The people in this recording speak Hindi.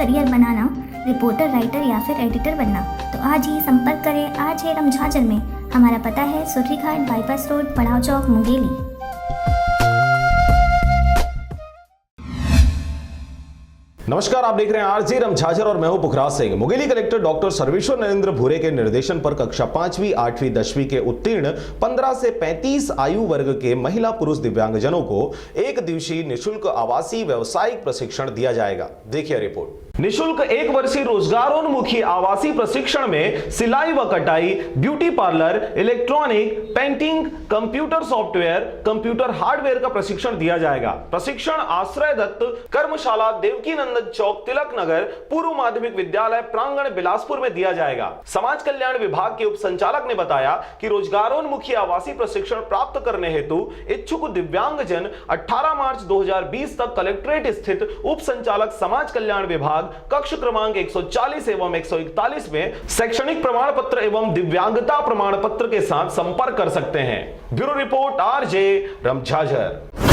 करियर बनाना, रिपोर्टर, राइटर या फिर एडिटर बनना, तो आज ही संपर्क करें RJ रमझाजर में। हमारा पता है सुर्री घाट, बाईपास रोड, पड़ाव चौक, मुंगेली। नमस्कार, आप देख रहे हैं RJ रमझाजर और मैं हूं पुखराज सिंह। मुंगेली कलेक्टर डॉक्टर सर्वेश्वर नरेंद्र भूरे के निर्देशन पर कक्षा 5वीं, 8वीं, 10वीं के उत्तीर्ण 15 से 35 आयु वर्ग के महिला पुरुष दिव्यांगजनों को एक दिवसीय निःशुल्क आवासीय व्यावसायिक प्रशिक्षण दिया जाएगा। देखिए रिपोर्ट। निःशुल्क 1 वर्षीय रोजगारोन्मुखी आवासीय प्रशिक्षण में सिलाई व कटाई, beauty parlour, electronic, painting, computer software, computer hardware का प्रशिक्षण दिया जाएगा। प्रशिक्षण आश्रय दत्त कर्मशाला, देवकी नंदन चौक, तिलक नगर, पूर्व माध्यमिक विद्यालय प्रांगण, बिलासपुर में दिया जाएगा। समाज कल्याण विभाग के उप संचालक ने बताया कि रोजगारोन्मुखी आवासीय प्रशिक्षण प्राप्त करने हेतु इच्छुक दिव्यांगजन 18 मार्च 2020 तक कलेक्ट्रेट स्थित उप संचालक समाज कल्याण विभाग, कक्ष क्रमांक 140 एवं 141 में शैक्षणिक प्रमाण पत्र एवं दिव्यांगता प्रमाण पत्र के साथ संपर्क कर सकते हैं। Bureau report RJ रमझाजर।